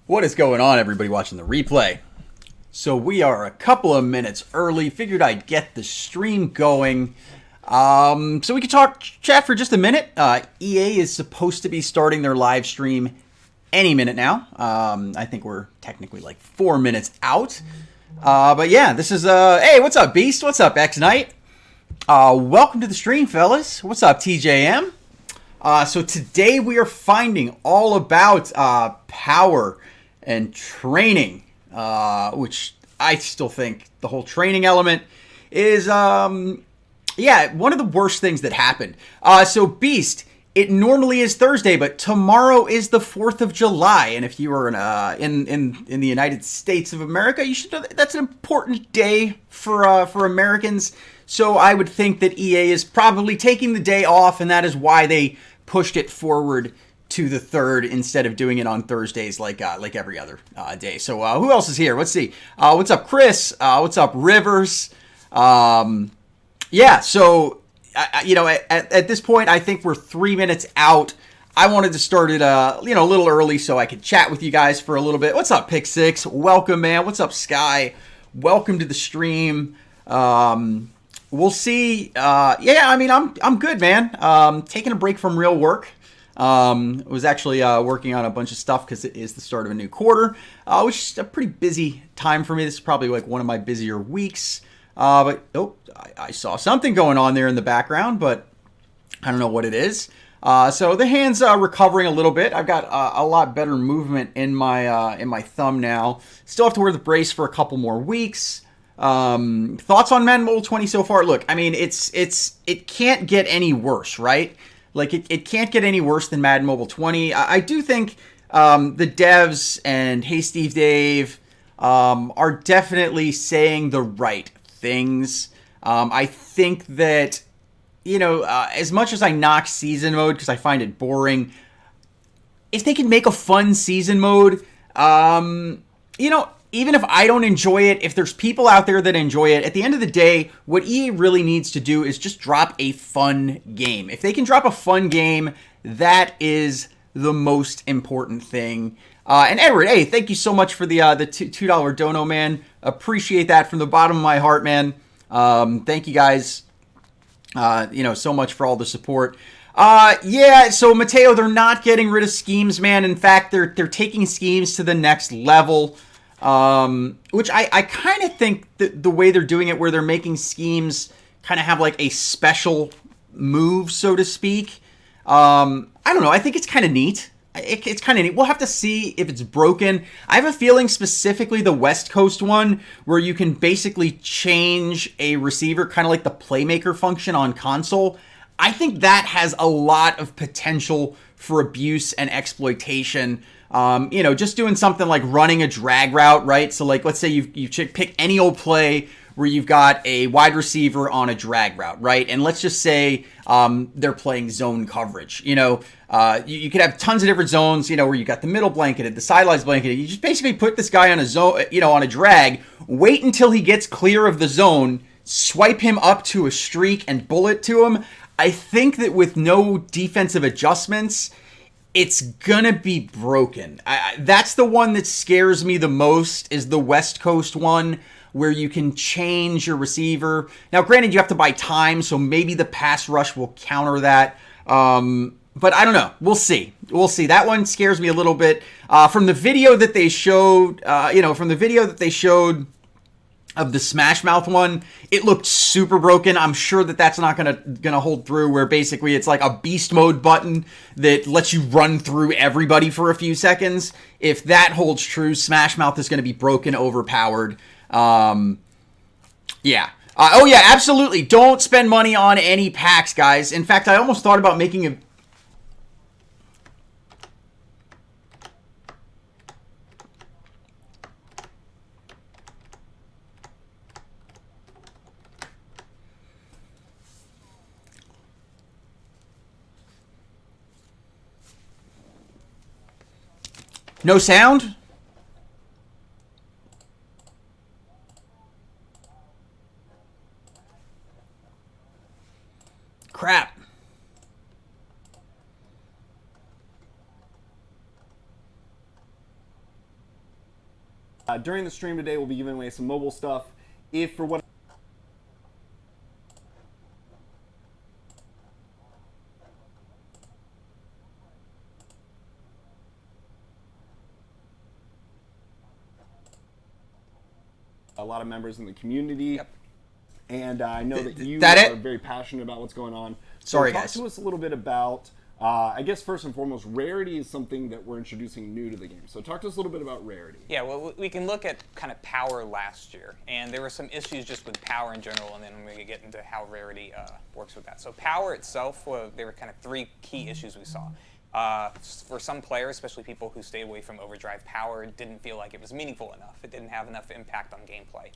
What is going on, everybody watching the replay? So we are a couple of minutes early. Figured I'd get the stream going so we could chat for just a minute. EA is supposed to be starting their live stream any minute now. I think we're technically like 4 minutes out. But yeah, this is hey, what's up, Beast? What's up, X Knight? Welcome to the stream, fellas. What's up, TJM? So today we are finding all about power and training, which I still think the whole training element is, yeah, one of the worst things that happened. So Beast, it normally is Thursday, but tomorrow is the 4th of July. And if you are in the United States of America, you should know that's an important day for Americans. So I would think that EA is probably taking the day off, and that is why they pushed it forward to the 3rd instead of doing it on Thursdays like every other day. So who else is here? Let's see. What's up, Chris? What's up, Rivers? Yeah, so, you know, at this point, I think we're 3 minutes out. I wanted to start it, a little early so I could chat with you guys for a little bit. What's up, Pick Six? Welcome, man. What's up, Sky? Welcome to the stream. We'll see. Yeah, I mean, I'm good, man. Taking a break from real work. Was actually working on a bunch of stuff because it is the start of a new quarter, which is a pretty busy time for me. This is probably like one of my busier weeks. But I saw something going on there in the background, but I don't know what it is. So the hand's recovering a little bit. I've got a lot better movement in my thumb now. Still have to wear the brace for a couple more weeks. Thoughts on Madden Mobile 20 so far? Look, I mean, it can't get any worse, right? Like, it can't get any worse than Madden Mobile 20. I do think the devs and Hey Steve Dave are definitely saying the right things. I think that, as much as I knock season mode because I find it boring, if they can make a fun season mode, even if I don't enjoy it, if there's people out there that enjoy it, at the end of the day, what EA really needs to do is just drop a fun game. If they can drop a fun game, that is the most important thing. And Edward, hey, thank you so much for the $2 dono, man. Appreciate that from the bottom of my heart, man. Thank you guys, so much for all the support. Yeah, so Mateo, they're not getting rid of schemes, man. In fact, they're taking schemes to the next level. Which I kind of think that the way they're doing it, where they're making schemes kind of have like a special move, so to speak. I don't know. I think it's kind of neat. It's kind of neat. We'll have to see if it's broken. I have a feeling specifically the West Coast one, where you can basically change a receiver, kind of like the playmaker function on console. I think that has a lot of potential for abuse and exploitation. Just doing something like running a drag route, right? So like, let's say you pick any old play where you've got a wide receiver on a drag route, right? And let's just say they're playing zone coverage. You could have tons of different zones, where you got the middle blanketed, the sidelines blanketed. You just basically put this guy on a zone, on a drag, wait until he gets clear of the zone, swipe him up to a streak and bullet to him. I think that with no defensive adjustments, it's gonna be broken. That's the one that scares me the most, is the West Coast one, where you can change your receiver. Now, granted, you have to buy time, so maybe the pass rush will counter that. But I don't know. We'll see. That one scares me a little bit. From the video that they showed, of the Smash Mouth one, it looked super broken. I'm sure that that's not gonna hold through, where basically it's like a beast mode button that lets you run through everybody for a few seconds. If that holds true, Smash Mouth is gonna be broken, overpowered. Yeah. Oh yeah, absolutely. Don't spend money on any packs, guys. In fact, I almost thought about making a... No sound? Crap. During the stream today, we'll be giving away some mobile stuff. If for what a lot of members in the community, and I know that you are very passionate about what's going on. Sorry, talk guys. to us a little bit about, I guess first and foremost, Rarity is something that we're introducing new to the game. So talk to us a little bit about Rarity. Yeah, well, we can look at kind of power last year, and there were some issues just with power in general, and then I'm going to get into how Rarity works with that. So power itself, there were kind of 3 key issues we saw. For some players, especially people who stayed away from overdrive power, didn't feel like it was meaningful enough. It didn't have enough impact on gameplay.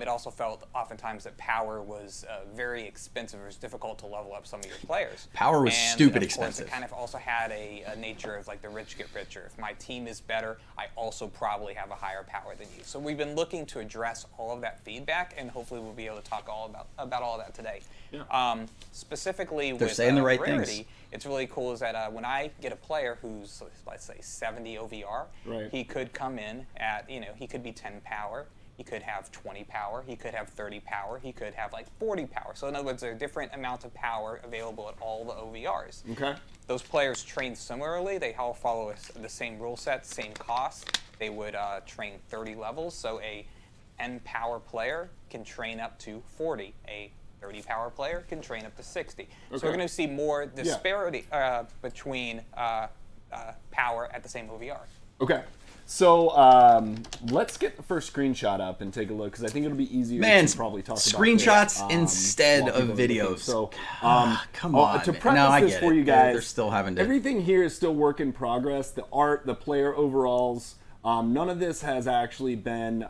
It also felt oftentimes that power was very expensive. It was difficult to level up some of your players. Power was stupid expensive. It kind of also had a nature of like the rich get richer. If my team is better, I also probably have a higher power than you. So we've been looking to address all of that feedback, and hopefully we'll be able to talk all about all of that today. Yeah. Specifically They're with saying the right Rarity, things. it's really cool is that when I get a player who's, let's say, 70 OVR, right, he could come in at, he could be 10 power. He could have 20 power, he could have 30 power, he could have like 40 power. So in other words, there are different amounts of power available at all the OVRs. Okay. Those players train similarly. They all follow the same rule set, same cost. They would train 30 levels, so a N power player can train up to 40. A 30 power player can train up to 60. Okay. So we're going to see more disparity between power at the same OVR. Okay. So let's get the first screenshot up and take a look, because I think it'll be easier to probably talk about screenshots instead of videos. So come on. To preface this for you guys, they're still having to. Everything here is still work in progress. The art, the player overalls, none of this has actually been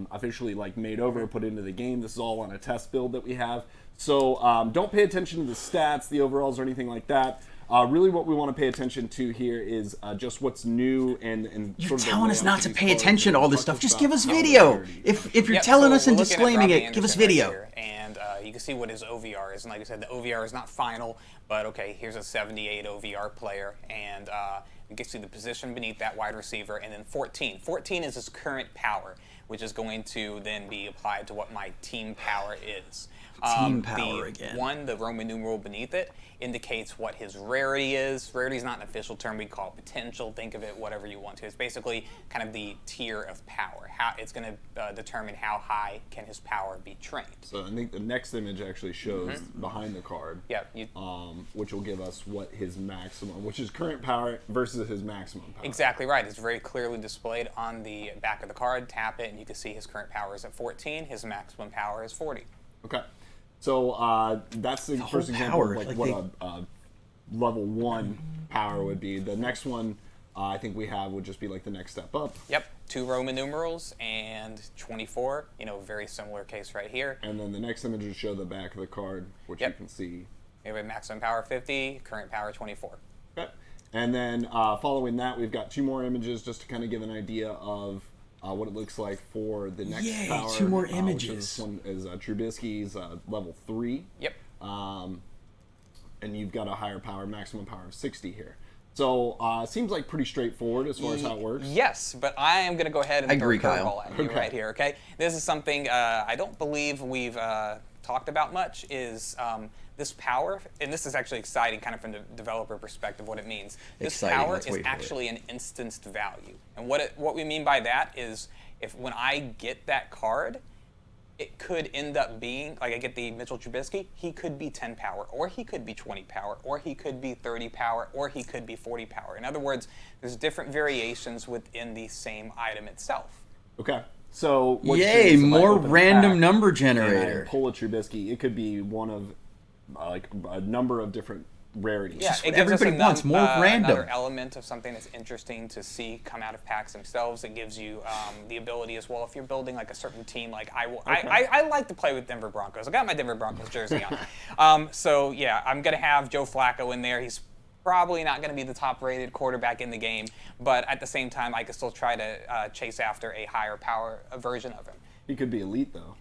officially made over or put into the game. This is all on a test build that we have. So don't pay attention to the stats, the overalls, or anything like that. Really what we want to pay attention to here is just what's new and you're sort of telling us not to pay attention to all this stuff. Just give us video. If you're telling us and disclaiming it, give us video. Right, and you can see what his OVR is. And like I said, the OVR is not final, but okay, here's a 78 OVR player, and you can see the position beneath that wide receiver, and then 14. 14 is his current power, which is going to then be applied to what my team power is. Team power again. The Roman numeral beneath it, indicates what his rarity is. Rarity is not an official term. We call it potential. Think of it whatever you want to. It's basically kind of the tier of power. How it's going to determine how high can his power be trained. So I think the next image actually shows behind the card. Yeah. Which will give us what his maximum, which is current power versus his maximum power. Exactly right. It's very clearly displayed on the back of the card. Tap it, and you can see his current power is at 14. His maximum power is 40. Okay. So that's the first example of what a level 1 power would be. The next one I think we have would just be the next step up. Yep, 2 Roman numerals and 24. Very similar case right here. And then the next image would show the back of the card, which you can see. We have maximum power 50, current power 24. Okay. And then following that, we've got 2 more images just to kind of give an idea of what it looks like for the next power. 2 more images. This one is Trubisky's level 3. Yep. And you've got a higher power, maximum power of 60 here. So seems like pretty straightforward as far as how it works. Yes, but I am going to go ahead and throw a curveball at you right here. Okay. This is something I don't believe we've talked about much. Is this power, and this is actually exciting kind of from the developer perspective, what it means. This power is actually an instanced value. And what we mean by that is when I get that card, it could end up being, I get the Mitchell Trubisky, he could be 10 power, or he could be 20 power, or he could be 30 power, or he could be 40 power. In other words, there's different variations within the same item itself. Okay. So yay, more random number generator. And I pull a Trubisky, it could be one of a number of different rarities. Yeah, it gives everybody wants more random. Another element of something that's interesting to see come out of packs themselves. It gives you the ability as well if you're building a certain team. I like to play with Denver Broncos. I got my Denver Broncos jersey on. So yeah, I'm gonna have Joe Flacco in there. He's probably not going to be the top-rated quarterback in the game, but at the same time, I could still try to chase after a higher power version of him. He could be elite, though.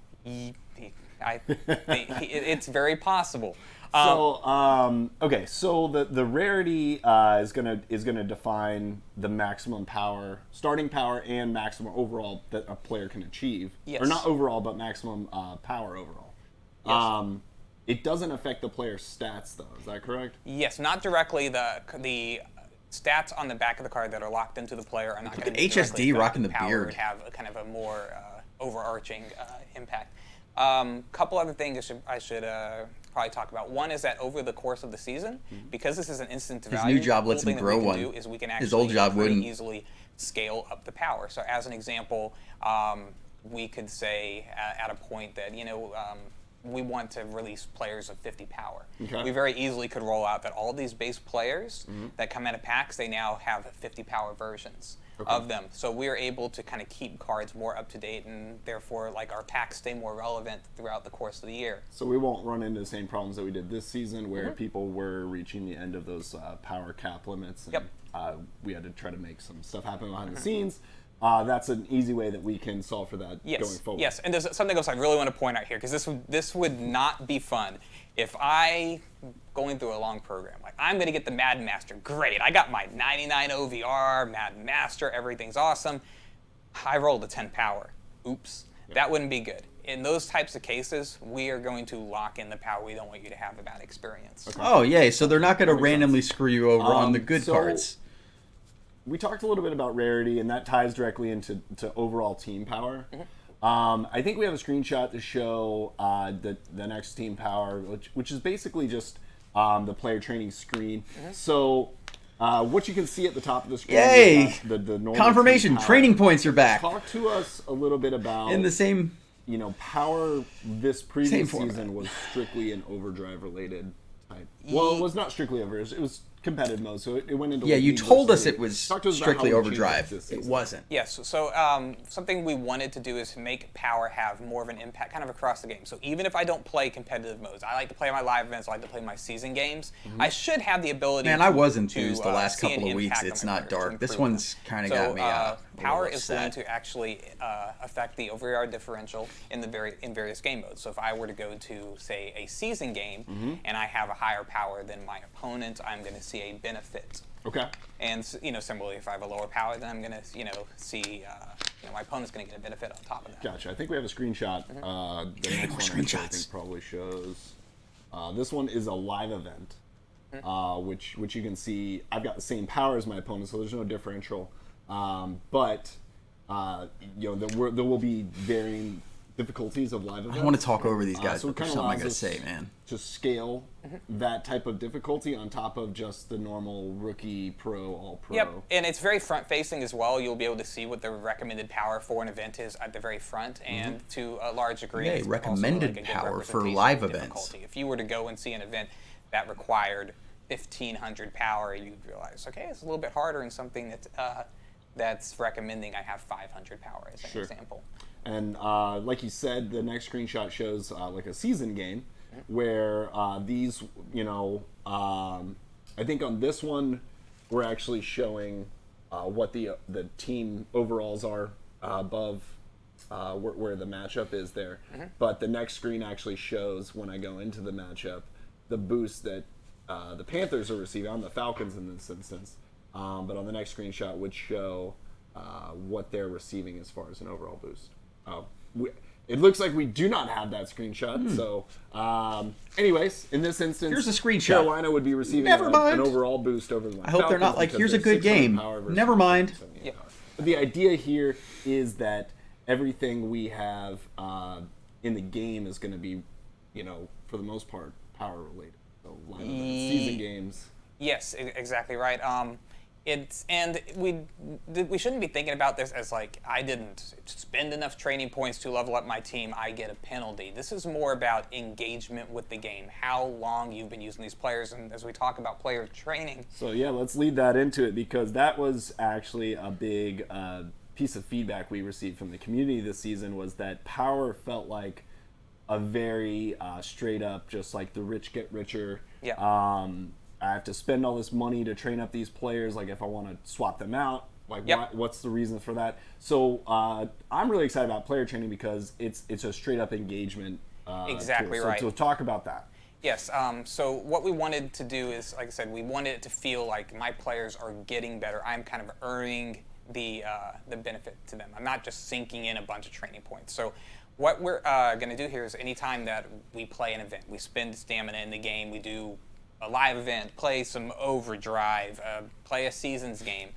It's very possible. Okay, so the rarity is gonna define the maximum power, starting power, and maximum overall that a player can achieve. Yes. Or not overall, but maximum power overall. Yes. It doesn't affect the player's stats, though. Is that correct? Yes, not directly. The stats on the back of the card that are locked into the player are not going to be HSD rocking the power. beard. Would have a kind of a more overarching impact. Couple other things I should probably talk about. One is that over the course of the season, because this is an instant His value, new job lets him grow one. do is we can actually His old job pretty wouldn't. easily scale up the power. So as an example, we could say at a point that we want to release players of 50 power. Okay. We very easily could roll out that all these base players that come out of packs, they now have 50 power versions of them. So we are able to kind of keep cards more up to date, and therefore like our packs stay more relevant throughout the course of the year. So we won't run into the same problems that we did this season, where people were reaching the end of those power cap limits, and we had to try to make some stuff happen behind the scenes. That's an easy way that we can solve for that going forward. Yes, and there's something else I really want to point out here, because this would not be fun if going through a long program, like I'm going to get the Madden Master. Great, I got my 99 OVR, Madden Master, everything's awesome. I rolled a 10 power. Oops, that wouldn't be good. In those types of cases, we are going to lock in the power. We don't want you to have a bad experience. Okay. Oh, yay, so they're not going to randomly screw you over on the good cards. We talked a little bit about rarity, and that ties directly into overall team power. I think we have a screenshot to show the next team power, which is basically just the player training screen. So what you can see at the top of the screen is the normal confirmation, training points are back. Talk to us a little bit about in the same power this previous season was strictly an overdrive related type. Well, it was not strictly over. It was competitive mode, so it went into you told us it was strictly overdrive. It wasn't. Yes, so something we wanted to do is make power have more of an impact kind of across the game. So even if I don't play competitive modes, I like to play my live events, I like to play my season games, I should have the ability I was enthused the last couple of weeks. It's not dark. This them. one's kind of got me power is going to actually affect the OVR differential in various game modes. So if I were to go to, say, a season game and I have a higher power than my opponent, I'm going to see a benefit. Okay. And similarly, if I have a lower power, then I'm going to see my opponent's going to get a benefit on top of that. Gotcha. I think we have a screenshot. The next one I think probably shows. This one is a live event, which you can see. I've got the same power as my opponent, so there's no differential. But there will be varying difficulties of live events. I want to talk over these guys, so but there's something I gotta say, man. To scale that type of difficulty on top of just the normal rookie, pro, all pro. Yep, and it's very front-facing as well. You'll be able to see what the recommended power for an event is at the very front, and to a large degree, it's recommended also like a good power for representation live of events. difficulty. If you were to go and see an event that required 1,500 power, you'd realize, okay, it's a little bit harder in something that's recommending I have 500 power as an example. And like you said, the next screenshot shows like a season game where these, I think on this one, we're actually showing what the team overalls are above where the matchup is there. But the next screen actually shows, when I go into the matchup, the boost that the Panthers are receiving on the Falcons in this instance. But on the next screenshot would show what they're receiving as far as an overall boost. It looks like we do not have that screenshot. So, anyways, in this instance, here's a screenshot. Carolina would be receiving an overall boost over the I hope they're not like, here's a good game. Never mind. Yeah. But the idea here is that everything we have in the game is going to be, for the most part, power related. So, live events, season games. Yes, exactly right. We shouldn't be thinking about this as like, I didn't spend enough training points to level up my team, I get a penalty. This is more about engagement with the game, how long you've been using these players, and as we talk about player training. So yeah, let's lead that into it, because that was actually a big piece of feedback we received from the community this season, was that power felt like a very straight up, just like the rich get richer. Yeah. I have to spend all this money to train up these players. Like, if I want to swap them out, like, what's the reason for that? So I'm really excited about player training because it's a straight up engagement. Exactly tool. right. So talk about that. Yes. So what we wanted to do is, like I said, we wanted it to feel like my players are getting better. I'm kind of earning the benefit to them. I'm not just sinking in a bunch of training points. So what we're going to do here is anytime that we play an event, we spend stamina in the game, we do a live event, play some overdrive, play a seasons game.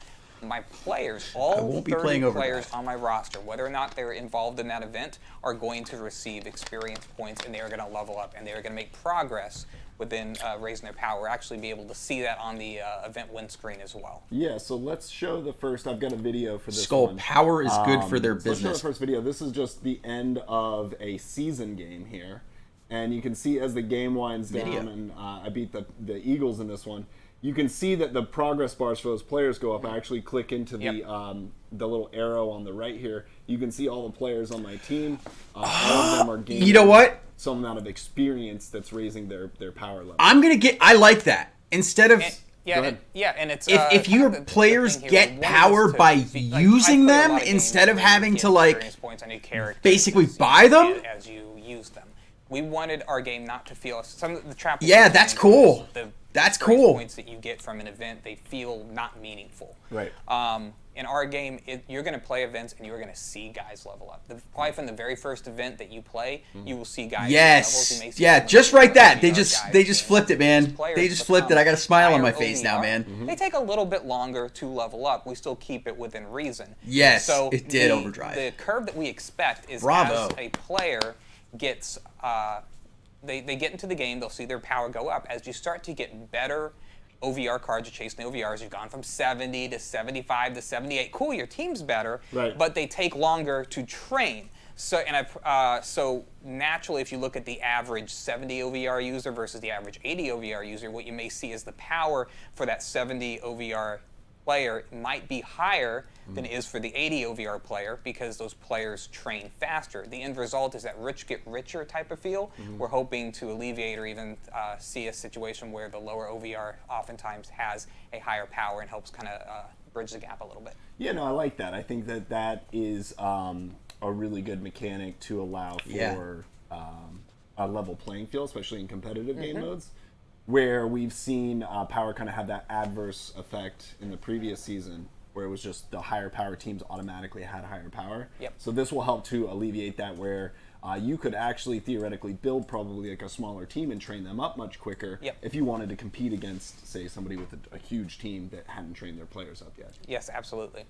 My players, all 30 players on my roster, whether or not they're involved in that event, are going to receive experience points, and they are going to level up, and they are going to make progress within raising their power. We'll actually be able to see that on the event win screen as well. Yeah, so let's show the first. I've got a video for this Skull, one. power is good for their business. Let's show the first video. This is just the end of a season game here. And you can see as the game winds down, and I beat the Eagles in this one, you can see that the progress bars for those players go up. I actually click into the little arrow on the right here. You can see all the players on my team. All of them are gaining some amount of experience that's raising their power level. I like that. Instead of... and it's if your players get power by using them instead of having to basically buy them as you use them. We wanted our game not to feel some of the trap. Yeah, that's cool. That's cool. Points that you get from an event, they feel not meaningful. Right. In our game, you're going to play events and you're going to see guys level up. Probably from the very first event that you play, you will see guys. Yes. Yeah, just right that. They just flipped it, man. They just flipped it. I got a smile on my face now, man. They take a little bit longer to level up. We still keep it within reason. Yes, so it did overdrive. The curve that we expect is as a player gets, they get into the game, they'll see their power go up. As you start to get better OVR cards, you're chasing the OVRs, you've gone from 70 to 75 to 78. Cool, your team's better, but they take longer to train. So so naturally, if you look at the average 70 OVR user versus the average 80 OVR user, what you may see is the power for that 70 OVR player might be higher than it is for the 80 OVR player because those players train faster. The end result is that rich get richer type of feel. We're hoping to alleviate or even see a situation where the lower OVR oftentimes has a higher power and helps kind of bridge the gap a little bit. Yeah, no, I like that. I think that is a really good mechanic to allow for a level playing field, especially in competitive game modes, where we've seen power kind of have that adverse effect in the previous season, where it was just the higher power teams automatically had higher power. So this will help to alleviate that, where you could actually theoretically build probably like a smaller team and train them up much quicker if you wanted to compete against, say, somebody with a huge team that hadn't trained their players up yet. Yes, absolutely.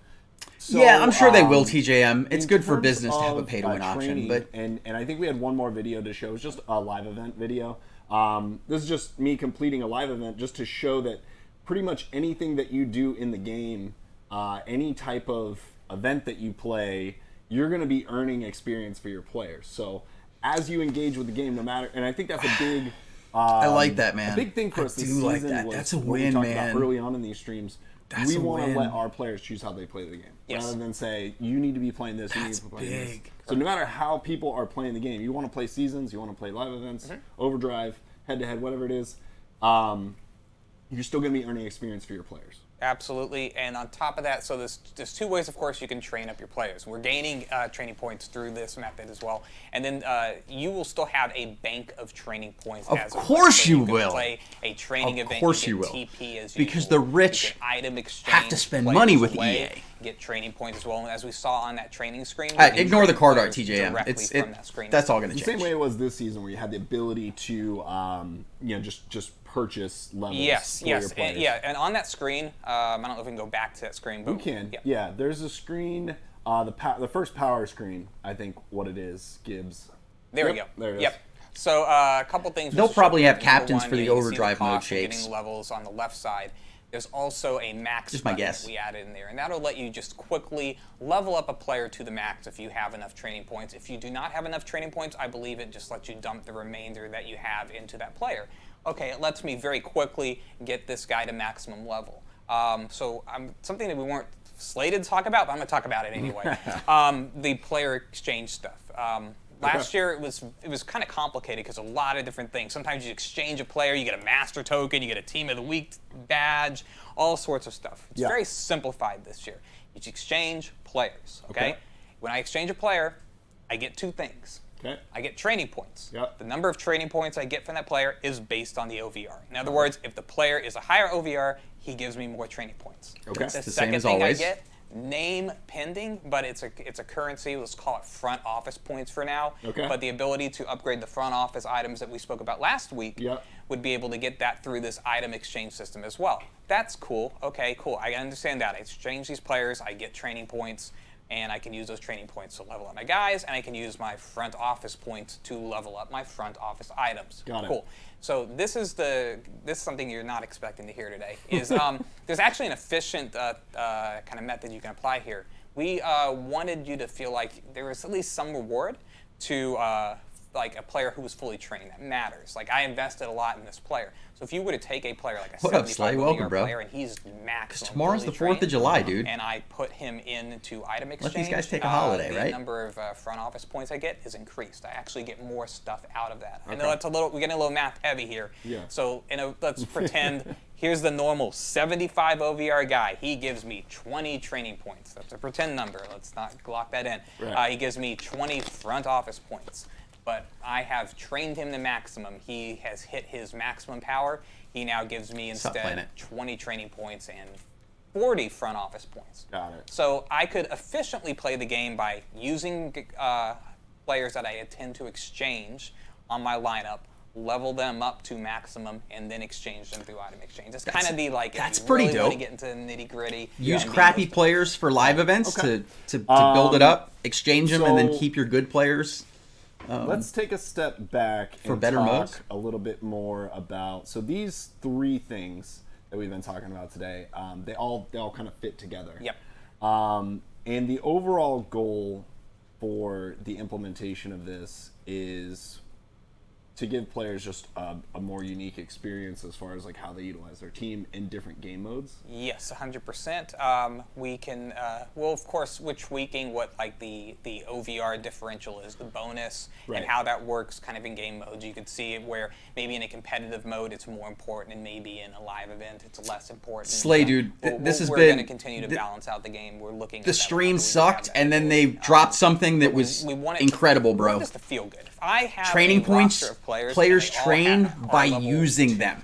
So, yeah, I'm sure they will, TJM. It's good for business to have a pay-to-win option. But and I think we had one more video to show. It's just a live event video. This is just me completing a live event just to show that pretty much anything that you do in the game, any type of event that you play, you're going to be earning experience for your players. So as you engage with the game, no matter, and I think that's a big... I like that, man. A big thing for us this season like that. was that's a what we win, talked man. about early on in these streams. We want to let our players choose how they play the game, rather than say, you need to be playing this, you need to be playing this. So no matter how people are playing the game, you want to play seasons, you want to play live events, overdrive, head-to-head, whatever it is, you're still going to be earning experience for your players. Absolutely, and on top of that, so there's two ways, of course, you can train up your players. We're gaining training points through this method as well, and then you will still have a bank of training points. Of course you will. Play a training event. Of course you will. TP as because the rich item exchange, have to spend money with EA. Get training points as well, and as we saw on that training screen, ignore the card art, TJM. That's all going to change. The same way it was this season, where you had the ability to, just purchase levels for your players. And on that screen, I don't know if we can go back to that screen, but we can. Yeah, there's a screen, the first power screen, I think what it is, Gibbs. There we go. There it is. So a couple things. They'll probably have captains for the overdrive mode shapes. Getting levels on the left side. There's also a max button that we added in there, and that'll let you just quickly level up a player to the max if you have enough training points. If you do not have enough training points, I believe it just lets you dump the remainder that you have into that player. Okay, it lets me very quickly get this guy to maximum level. So something that we weren't slated to talk about, but I'm going to talk about it anyway. The player exchange stuff. Last year it was kind of complicated because a lot of different things. Sometimes you exchange a player, you get a master token, you get a team of the week badge, all sorts of stuff. It's very simplified this year. You just exchange players. Okay? When I exchange a player, I get two things. Okay. I get training points. Yep. The number of training points I get from that player is based on the OVR. In other words, if the player is a higher OVR, he gives me more training points. Okay. The the second same as thing always. I get, name pending, but it's a currency. Let's call it front office points for now. Okay. But the ability to upgrade the front office items that we spoke about last week Yep. would be able to get that through this item exchange system as well. That's cool. Okay, cool. I understand that. I exchange these players, I get training points, and I can use those training points to level up my guys, and I can use my front office points to level up my front office items. Got it. Cool. So this is something you're not expecting to hear today. Is there's actually an efficient kind of method you can apply here. We wanted you to feel like there was at least some reward to like a player who was fully trained. That matters. Like, I invested a lot in this player. So if you were to take a player like a What up, 75 Slay? Welcome, year bro. player and he's maximum Tomorrow's the fully 4th of July, dude. and I put him into item exchange, Let these guys take a holiday, the right? number of front office points I get is increased. I actually get more stuff out of that. I know that's we're getting a little math heavy here. Yeah. So let's pretend here's the normal 75 OVR guy. He gives me 20 training points. That's a pretend number. Let's not lock that in. Right. He gives me 20 front office points. But I have trained him to maximum. He has hit his maximum power. He now gives me Stop playing instead it. 20 training points and 40 front office points. Got it. So I could efficiently play the game by using players that I intend to exchange on my lineup, level them up to maximum, and then exchange them through item exchange. It's kind of the like. That's if you pretty really want to dope. get into the nitty gritty. Use crappy players for live events Okay. to build it up, exchange them, and then so- keep your good players. Let's take a step back For and better talk modes? a little bit more about. So these three things that we've been talking about today, they all kind of fit together. Yep. And the overall goal for the implementation of this is to give players just a more unique experience as far as like how they utilize their team in different game modes. Yes, 100%. We can, we'll of course switch tweaking what like the OVR differential is, the bonus, Right. and how that works kind of in game modes. You could see it where maybe in a competitive mode it's more important, and maybe in a live event it's less important. Slay, dude, this has we're been- going to continue to balance out the game. We're looking at The that stream whenever we sucked, have that and then they ability. dropped something that But was we want it incredible, we bro. want this to feel good. If I have Training a points, roster of players, and players they all train have by R level using 2, them.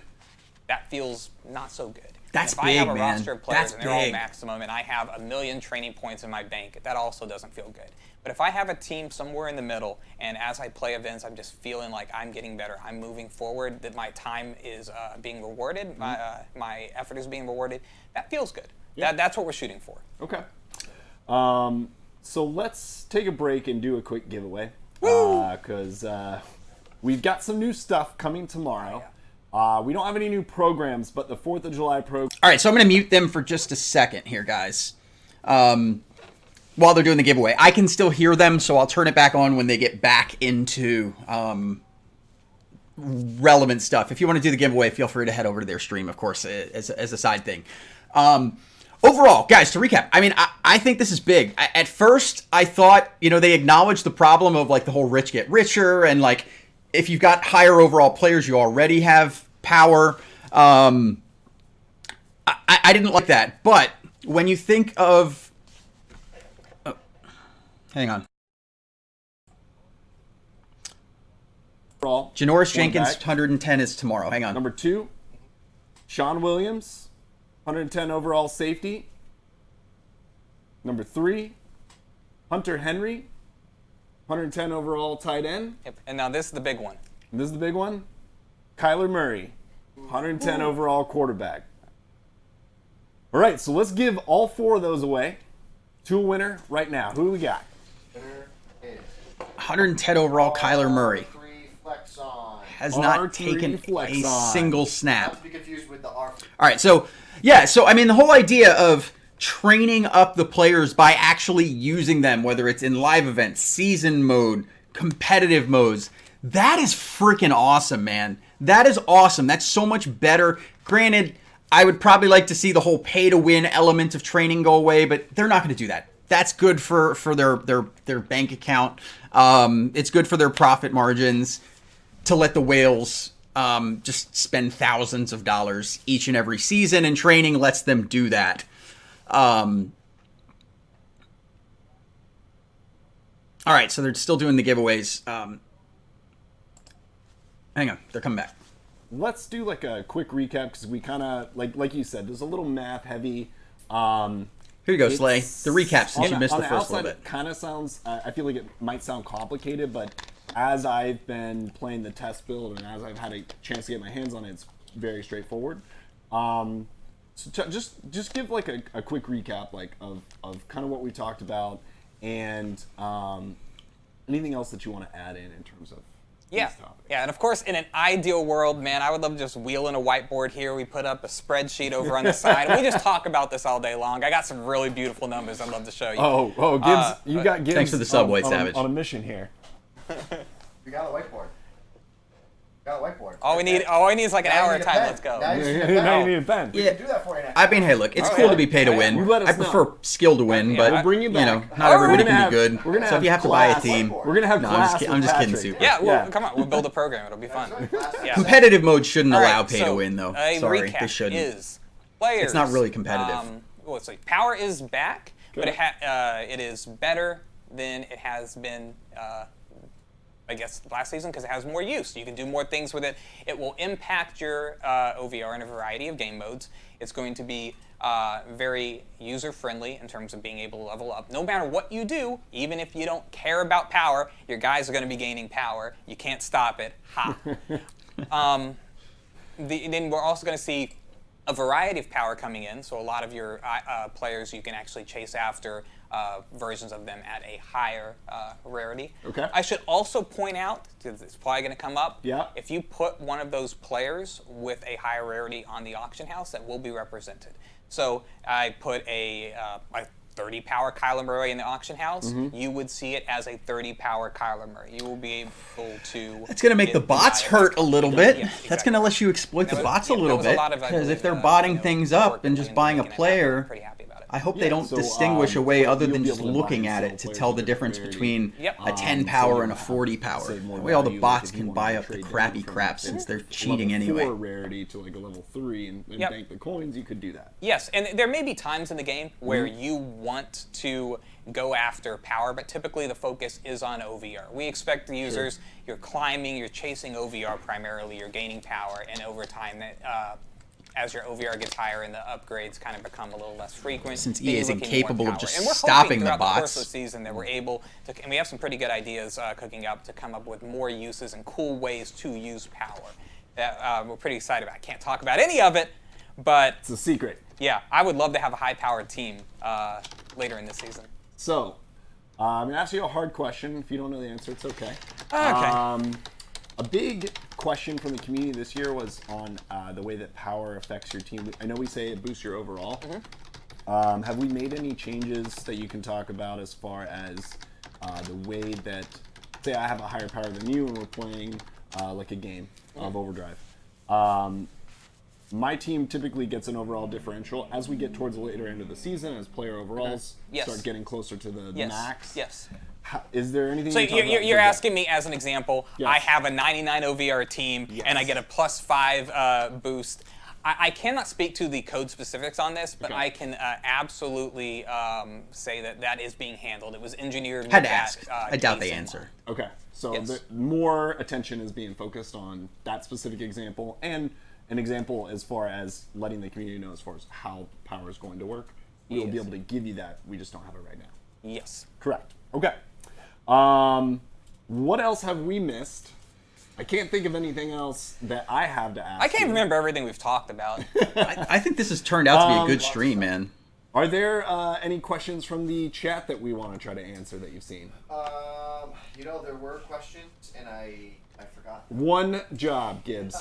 that feels not so good. That's if I have big, a man. roster of players That's and they're all big. maximum and I have 1 million training points in my bank, that also doesn't feel good. But if I have a team somewhere in the middle and as I play events, I'm just feeling like I'm getting better, I'm moving forward, that my time is being rewarded, my effort is being rewarded, that feels good. Yeah. That's what we're shooting for. Okay. So let's take a break and do a quick giveaway. Because we've got some new stuff coming tomorrow. We don't have any new programs, but the 4th of July program. All right, so I'm going to mute them for just a second here, guys. While they're doing the giveaway, I can still hear them, so I'll turn it back on when they get back into relevant stuff. If you want to do the giveaway, feel free to head over to their stream, of course, as a side thing. Overall, guys, to recap, I mean, I think this is big. At first, I thought, they acknowledged the problem of, like, the whole rich get richer, and, like, if you've got higher overall players, you already have power. I didn't like that, but when you think of... Oh, hang on. Janoris Jenkins, 110 is tomorrow. Hang on. Number 2, Sean Williams, 110 overall safety. Number 3, Hunter Henry, 110 overall tight end. Yep. And now this is the big one. And this is the big one. Kyler Murray, 110 overall quarterback. All right, so let's give all 4 of those away to a winner right now. Who do we got? 110 overall Kyler Murray. Has not R3 taken flex a on. single snap. Not to be confused with the R. All right, so I mean, the whole idea of training up the players by actually using them, whether it's in live events, season mode, competitive modes, that is freaking awesome, man. That is awesome. That's so much better. Granted, I would probably like to see the whole pay-to-win element of training go away, but they're not going to do that. That's good for their bank account. It's good for their profit margins to let the whales just spend thousands of dollars each and every season, and training lets them do that. All All right, so they're still doing the giveaways. Hang on, they're coming back. Let's do like a quick recap because we kind of like you said, there's a little math heavy. Here you go, Slay. The recap since you missed the first little bit. It kind of sounds. I feel like it might sound complicated, but as I've been playing the test build and as I've had a chance to get my hands on it, it's very straightforward. So just give like a quick recap like of kind of what we talked about and anything else that you want to add in terms of. Yeah, and of course, in an ideal world, man, I would love to just wheel in a whiteboard here. We put up a spreadsheet over on the side, and we just talk about this all day long. I got some really beautiful numbers I'd love to show you. Oh, Gibbs, you got Gibbs. Thanks for the sub, White Savage. On a mission here. We got a whiteboard. All we need is like an hour of time. Let's go. Now you need a pen. We can do that for you next I mean, hey, look, it's cool to be pay to win. You let us I prefer know. skill to win, but we'll bring you back. not everybody We're can gonna be good. we're gonna So if have you have to buy a class team, whiteboard. We're gonna have no, class. I'm just kidding, with Super. Patrick. Yeah, well, come on, we'll build a program. It'll be fun. Yeah. Competitive mode shouldn't All allow right, pay to so win, though. A Sorry, recap they shouldn't. is players. It's not really competitive. Let's see. Power is back, but it is better than it has been. I guess last season because it has more use. You can do more things with it. It will impact your OVR in a variety of game modes. It's going to be very user-friendly in terms of being able to level up. No matter what you do, even if you don't care about power, your guys are going to be gaining power. You can't stop it. Ha. Then we're also going to see a variety of power coming in. So a lot of your players, you can actually chase after versions of them at a higher rarity. Okay. I should also point out, because it's probably going to come up, Yeah. if you put one of those players with a higher rarity on the auction house, that will be represented. So I put a 30 power Kyler Murray in the auction house, you would see it as a 30 power Kyler Murray. You will be able to. That's going to make the bots hurt a little bit. That's going to let you exploit the bots a little bit. Because if they're botting things up and just buying a player, pretty happy about it. I hope they don't distinguish a way other than just looking at it to tell the difference between a 10 power and a 40 power. That way all the bots can buy up the crappy crap since they're cheating anyway. Level 4 rarity to like a level 3 and bank the coins, you could do that. Yes, and there may be times in the game where you want to go after power, but typically the focus is on OVR. We expect the users, you're climbing, you're chasing OVR primarily, you're gaining power, and over time, as your OVR gets higher and the upgrades kind of become a little less frequent. Since EA is incapable of just and we're stopping the throughout bots. The course of the season that we're able to, and we have some pretty good ideas cooking up to come up with more uses and cool ways to use power that we're pretty excited about. I can't talk about any of it, but It's a secret. yeah, I would love to have a high-powered team later in this season. So, I'm going to ask you a hard question. If you don't know the answer, it's okay. Okay. A big question from the community this year was on the way that power affects your team. I know we say it boosts your overall. Have we made any changes that you can talk about as far as the way that, say I have a higher power than you and we're playing like a game of Overdrive. My team typically gets an overall differential as we get towards the later end of the season, as player overalls start getting closer to the max. Yes. Is there anything? So you're asking me as an example. Yes. I have a 99 OVR team and I get a +5 boost. I cannot speak to the code specifics on this, but I can absolutely say that is being handled. It was engineered. Had to ask. I doubt they answer. Okay, so the more attention is being focused on that specific example and an example as far as letting the community know as far as how power is going to work. We'll be able to give you that. We just don't have it right now. Yes. Correct. Okay. What else have we missed? I can't think of anything else that I have to ask. I can't remember everything we've talked about. I think this has turned out to be a good stream, man. Are there any questions from the chat that we want to try to answer that you've seen? There were questions, and I forgot. One job, Gibbs.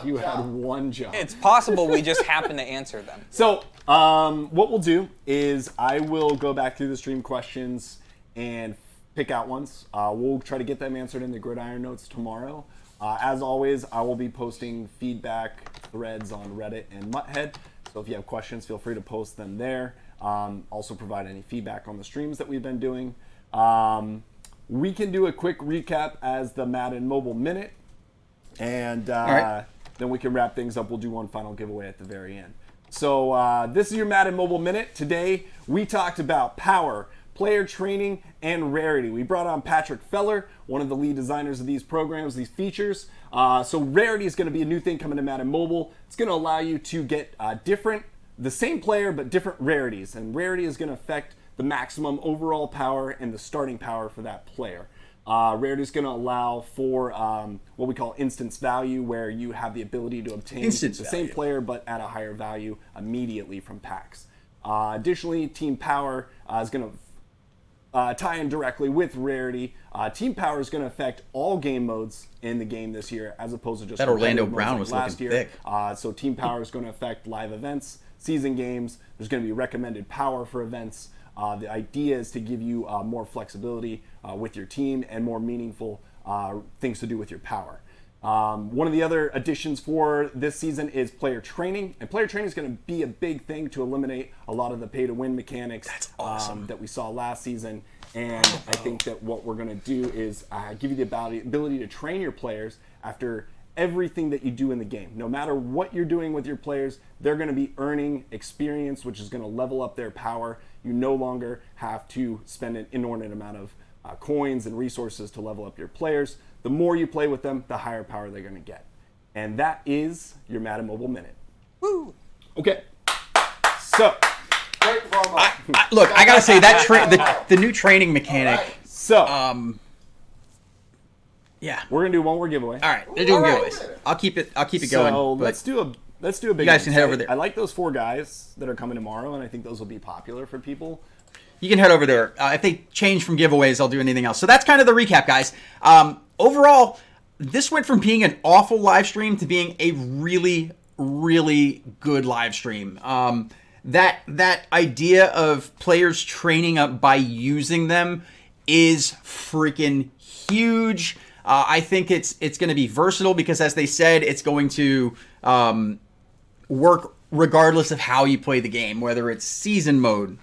You had one job. It's possible we just happen to answer them. So, what we'll do is I will go back through the stream questions and pick out ones. We'll try to get them answered in the Gridiron Notes tomorrow. As always, I will be posting feedback threads on Reddit and Mutthead. So if you have questions, feel free to post them there. Also provide any feedback on the streams that we've been doing. We can do a quick recap as the Madden Mobile Minute. And then we can wrap things up. We'll do one final giveaway at the very end. So this is your Madden Mobile Minute. Today, we talked about power, player training, and Rarity. We brought on Patrick Feller, one of the lead designers of these programs, these features. So Rarity is going to be a new thing coming to Madden Mobile. It's going to allow you to get the same player, but different rarities. And Rarity is going to affect the maximum overall power and the starting power for that player. Rarity is going to allow for what we call instance value, where you have the ability to obtain same player but at a higher value immediately from packs. Additionally, Team Power is going to tie in directly with Rarity. Team Power is going to affect all game modes in the game this year, as opposed to just that Orlando Brown was last looking year. thick. So Team Power is going to affect live events, season games. There's going to be recommended power for events. The idea is to give you more flexibility with your team and more meaningful things to do with your power. One of the other additions for this season is player training, and player training is going to be a big thing to eliminate a lot of the pay-to-win mechanics. That's awesome. That we saw last season. And I think that what we're going to do is give you the ability to train your players after everything that you do in the game. No matter what you're doing with your players, they're going to be earning experience, which is going to level up their power. You no longer have to spend an inordinate amount of coins and resources to level up your players. The more you play with them, the higher power they're going to get. And that is your Madden Mobile Minute. Woo! Okay. So, Great promo. Look, I gotta say that the new training mechanic. Right. So, Yeah. we're gonna do one more giveaway. All right, they're doing All right. giveaways. I'll keep it going. So but let's do a big. You guys one. can head over there. I like those 4 guys that are coming tomorrow, and I think those will be popular for people. You can head over there. If they change from giveaways, I'll do anything else. So that's kind of the recap, guys. Overall, this went from being an awful live stream to being a really, really good live stream. That idea of players training up by using them is freaking huge. I think it's going to be versatile because, as they said, it's going to work regardless of how you play the game, whether it's season mode,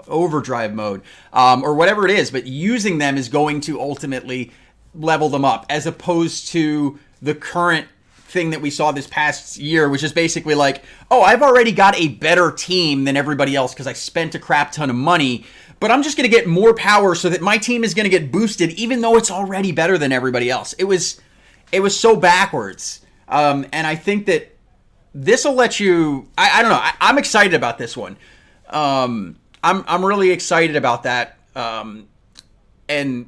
overdrive mode, or whatever it is. But using them is going to ultimately level them up, as opposed to the current thing that we saw this past year, which is basically like, oh, I've already got a better team than everybody else because I spent a crap ton of money, but I'm just going to get more power so that my team is going to get boosted, even though it's already better than everybody else. It was so backwards. And I think that this will let you, I don't know, I'm excited about this one. I'm really excited about that. And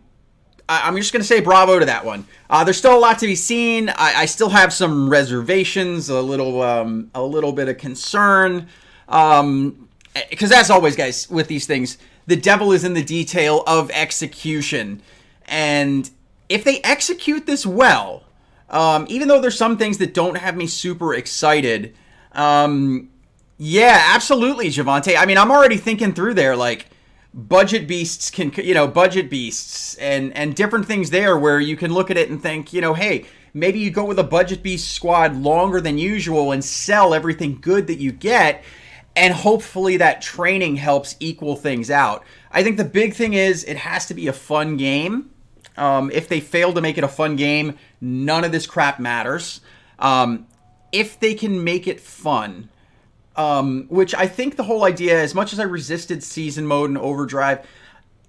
I'm just going to say bravo to that one. There's still a lot to be seen. I still have some reservations, a little bit of concern. Because as always, guys, with these things, the devil is in the detail of execution. And if they execute this well, even though there's some things that don't have me super excited, yeah, absolutely, Javante. I mean, I'm already thinking through there, like, budget beasts and different things there where you can look at it and think, hey, maybe you go with a budget beast squad longer than usual and sell everything good that you get, and hopefully that training helps equal things out. I think the big thing is it has to be a fun game. If they fail to make it a fun game, none of this crap matters. If they can make it fun, which I think the whole idea, as much as I resisted season mode and overdrive,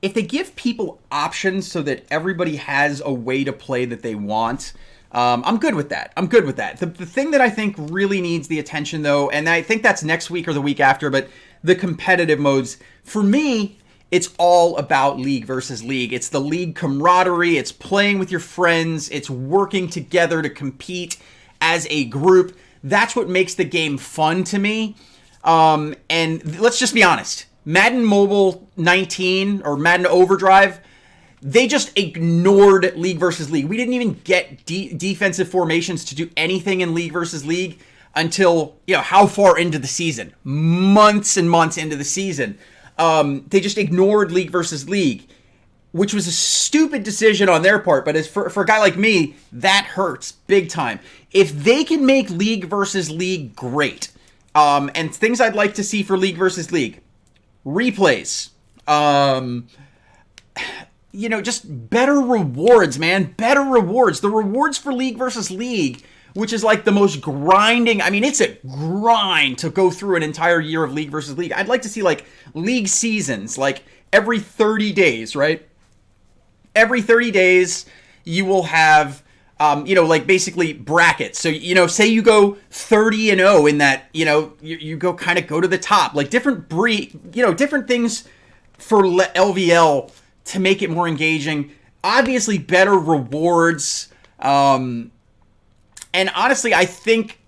if they give people options so that everybody has a way to play that they want, I'm good with that. The thing that I think really needs the attention, though, and I think that's next week or the week after, but the competitive modes, for me, it's all about league versus league. It's the league camaraderie. It's playing with your friends. It's working together to compete as a group. That's what makes the game fun to me. And let's just be honest. Madden Mobile 19 or Madden Overdrive, they just ignored league versus league. We didn't even get defensive formations to do anything in league versus league until, how far into the season? Months and months into the season. They just ignored league versus league, which was a stupid decision on their part. But as for a guy like me, that hurts big time. If they can make league versus league great, and things I'd like to see for league versus league, replays, just better rewards, man. Better rewards. The rewards for league versus league, which is like the most grinding. I mean, it's a grind to go through an entire year of league versus league. I'd like to see like league seasons, like every 30 days, right? Every 30 days, you will have, like basically brackets. So, say you go 30-0 in that, you go to the top, like different different things for LVL to make it more engaging. Obviously, better rewards. And honestly, I think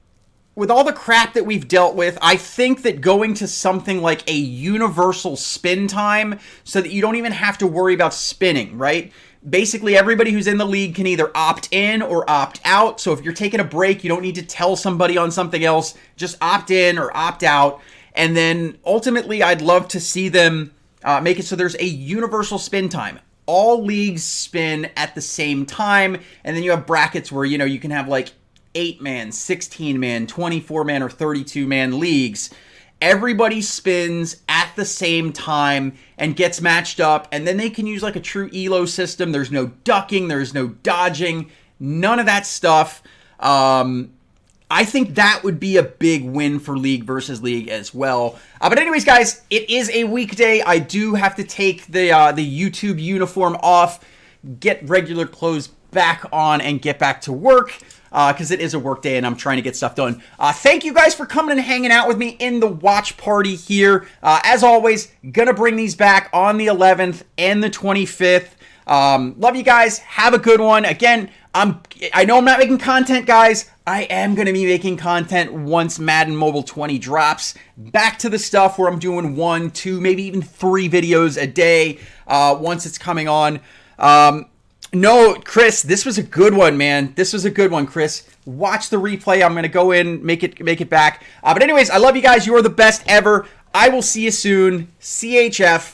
with all the crap that we've dealt with, I think that going to something like a universal spin time so that you don't even have to worry about spinning, right? Basically, everybody who's in the league can either opt in or opt out. So if you're taking a break, you don't need to tell somebody on something else. Just opt in or opt out. And then ultimately, I'd love to see them make it so there's a universal spin time. All leagues spin at the same time. And then you have brackets where, you can have like 8-man, 16-man, 24-man, or 32-man leagues. Everybody spins at the same time and gets matched up, and then they can use like a true elo system. There's no ducking, there's no dodging, none of that stuff. I think that would be a big win for League versus League as well. But anyways, guys, it is a weekday. I do have to take the YouTube uniform off, get regular clothes back on, and get back to work. Because it is a work day and I'm trying to get stuff done. Thank you guys for coming and hanging out with me in the watch party here. As always, gonna bring these back on the 11th and the 25th. Love you guys. Have a good one. Again, I know I'm not making content, guys. I am going to be making content once Madden Mobile 20 drops. Back to the stuff where I'm doing 1, 2, maybe even 3 videos a day once it's coming on. No, Chris, this was a good one, man. This was a good one, Chris. Watch the replay. I'm going to go in, make it back. But anyways, I love you guys. You are the best ever. I will see you soon. CHF.